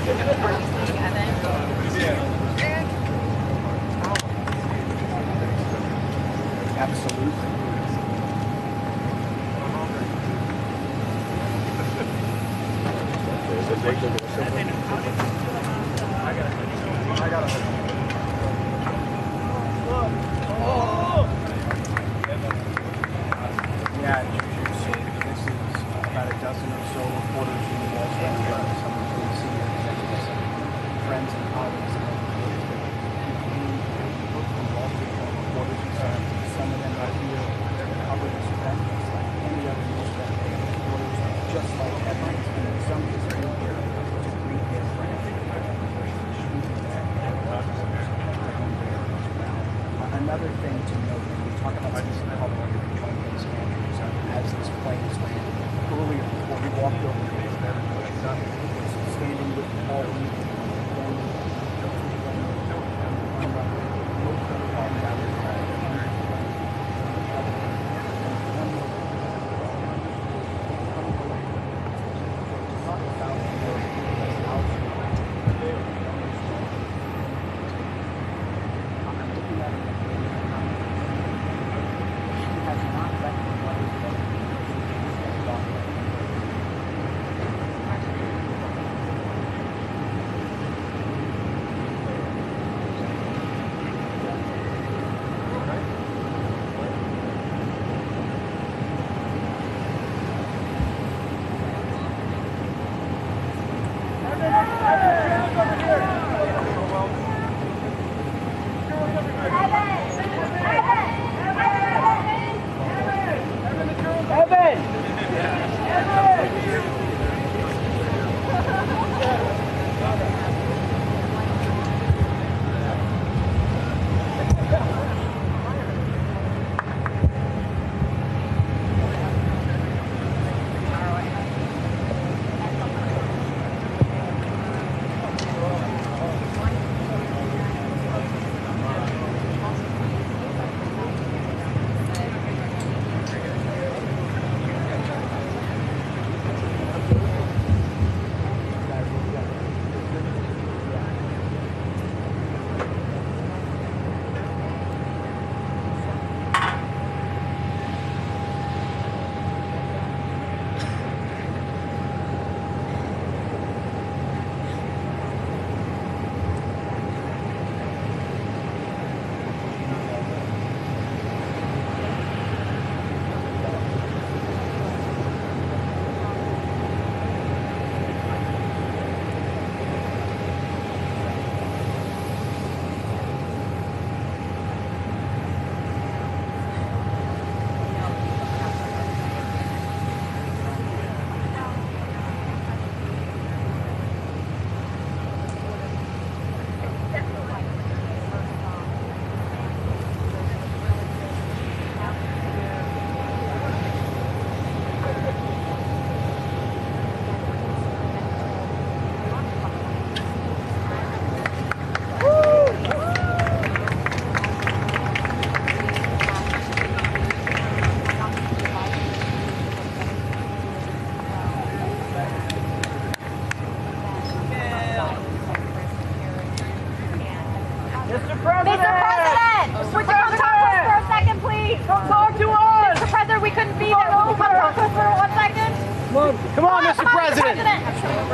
Absolutely. Yeah, so this is about a dozen or so reporters from the Wall Street Journal, some of the senior executives, friends and colleagues of the people from Wall Street Journal reporters. Some of them are here to cover this event, just like any other news event. Reporters just like headlines, and some just came here to greet their friends. Another thing to note, when we talk about this public joint base managers, as this plane is landing, earlier before we walked over here, was standing with Paul Reed, Come on, Mr. President.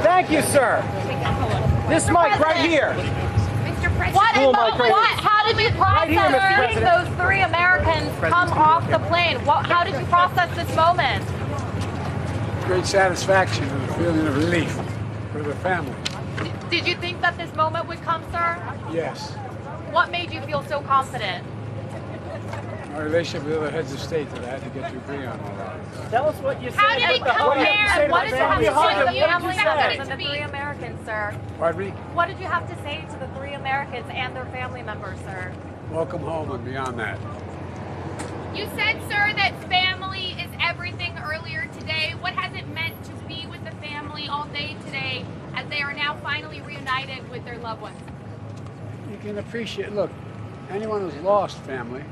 Thank you, sir. This mic right here. Mr. President, how did you process seeing those 3 Americans come off the plane? How did you process this moment? Great satisfaction and a feeling of relief for the families. Did you think that this moment would come, sir? Yes. What made you feel so confident? My relationship with other heads of state that I had to get to agree on all that. Tell us what you said. How did he come there? What did you have to say to the family members and the to 3 Americans, sir? Pardon me? What did you have to say to the 3 Americans and their family members, sir? Welcome home and beyond that. You said, sir, that family is everything earlier today. What has it meant to be with the family all day today as they are now finally reunited with their loved ones? You can appreciate, look, anyone who's lost family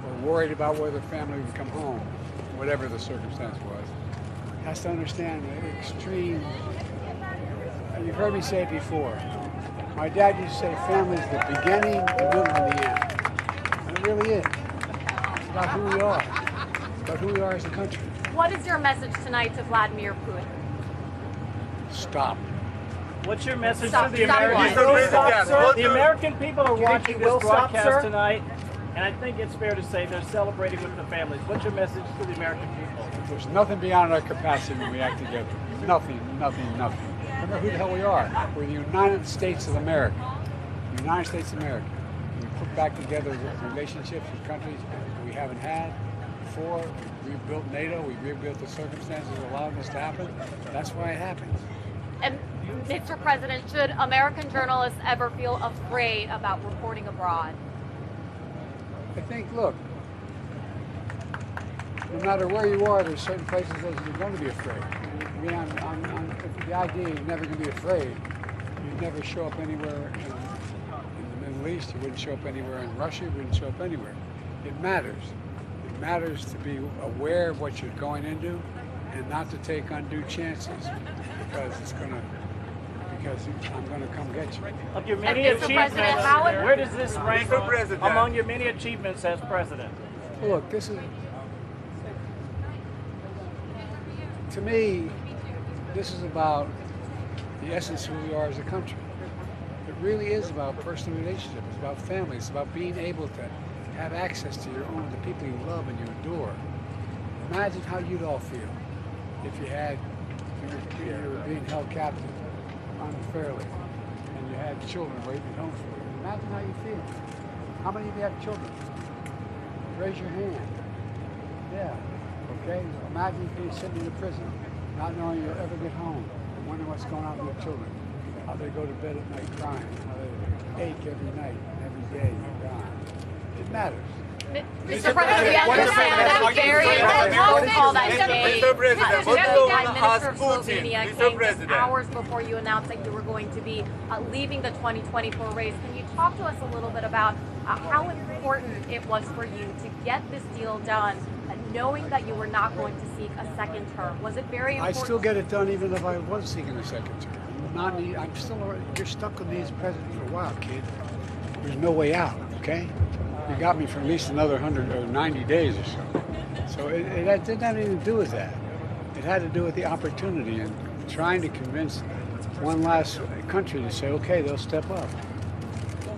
or worried about whether family would come home, whatever the circumstance was, has to understand the extreme, you've heard me say it before. My dad used to say family is the beginning, the middle, and the end. And it really is. It's about who we are. It's about who we are as a country. What is your message tonight to Vladimir Putin? Stop. What's your message Stop. to the Stop American what? people? Stop, sir. The American people are watching this will stop, broadcast sir? tonight, and I think it's fair to say they're celebrating with the families. What's your message to the American people? There's nothing beyond our capacity when we act together. Nothing, nothing, nothing. Remember who the hell we are. We're the United States of America. The United States of America. We put back together relationships with countries that we haven't had before. We rebuilt NATO. We rebuilt the circumstances that allowed this to happen. That's why it happens. And Mr. President, should American journalists ever feel afraid about reporting abroad? I think, look, no matter where you are, there's certain places that you're going to be afraid. I mean, the idea you're never going to be afraid. You'd never show up anywhere in the Middle East. You wouldn't show up anywhere in Russia. You wouldn't show up anywhere. It matters. It matters to be aware of what you're going into and not to take undue chances because I'm going to come get you. Of your many Mr. achievements, President, how would- where does this rank among your many achievements as president? Well, look, this is, to me, this is about the essence of who we are as a country. It really is about personal relationships. It's about family. It's about being able to have access to your own, the people you love and you adore. Imagine how you'd all feel if you were being held captive unfairly and you had children waiting at home for you. Imagine how you feel. How many of you have children? Raise your hand. Yeah. Okay? Imagine being sitting in a prison, not knowing you'll ever get home, and wondering what's going on with your children. How they go to bed at night crying, how they ache every night and every day you're gone. It matters. Mr. President, we understand that very important call that day. Mr. President, what do you Prime want to Minister ask of Putin? Slovenia Mr. came just President. hours before you announced that you were going to be leaving the 2024 race. Can you talk to us a little bit about how important it was for you to get this deal done, knowing that you were not going to seek a second term? Was it very important? I'd still get it done even if I was seeking a second term. You're stuck with me as president for a while, kid. There's no way out, okay? You got me for at least another 100 or 90 days or so. So it didn't have anything to do with that. It had to do with the opportunity and trying to convince one last country to say, okay, they'll step up.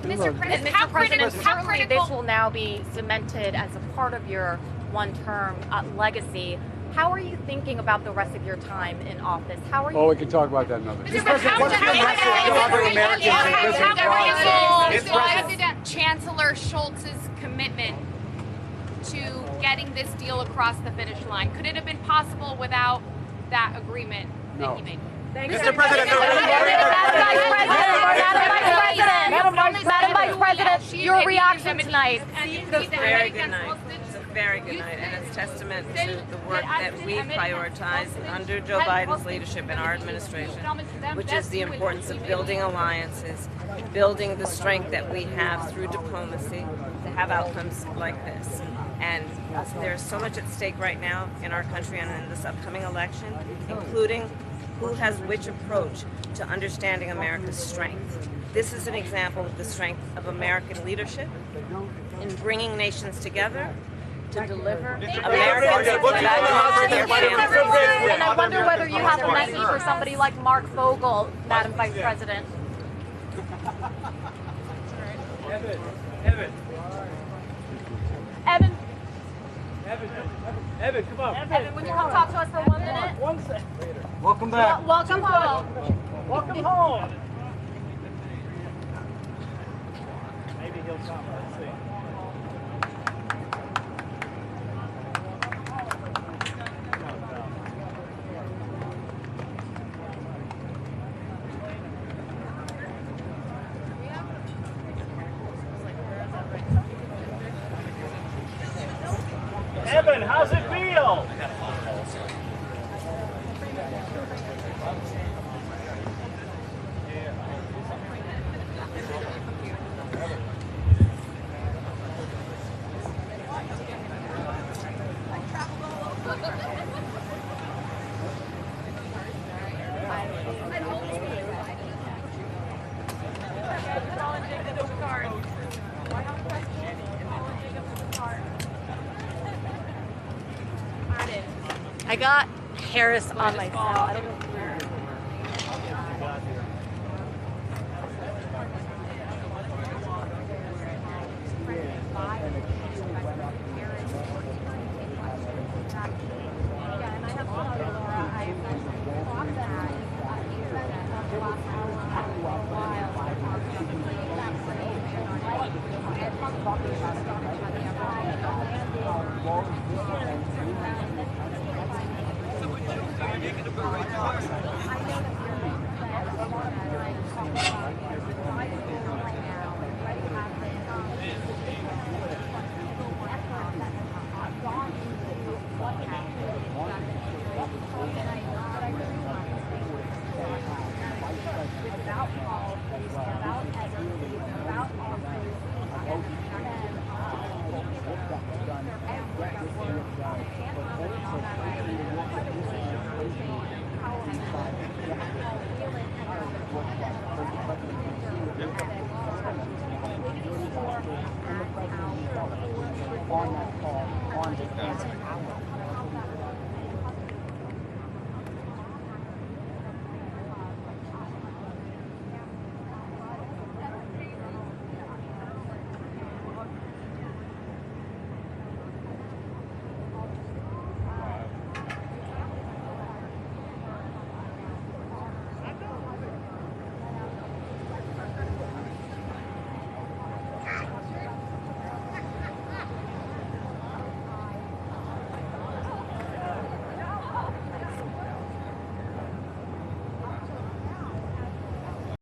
And look, President, Mr. President, how certainly critical- this will now be cemented as a part of your one-term legacy. How are you thinking about the rest of your time in office? How are you? oh, we can talk about that another day. Mr. President, what's the message to other Americans in prison abroad? President Chancellor Scholz's commitment to getting this deal across the finish line. Could it have been possible without that agreement No. that he made? Mr. President, Madam Vice President, your reaction tonight. Very good night. It's a very good night, and it's testament to the work that we prioritize under Joe Biden's leadership in our administration, which is the importance of building alliances, building the strength that we have through diplomacy to have outcomes like this. And there's so much at stake right now in our country and in this upcoming election, including who has which approach to understanding America's strength. This is an example of the strength of American leadership in bringing nations together to deliver Americans back to their families. And I wonder whether you have a message for somebody like Mark Vogel, Madam Vice President. Evan, come on. Evan, would you come talk to us for 1 minute? One second. welcome back. Welcome home. Welcome home. Maybe he'll come. Let's see. Evan, how's it feel? I got Harris on my cell. I don't know if Making a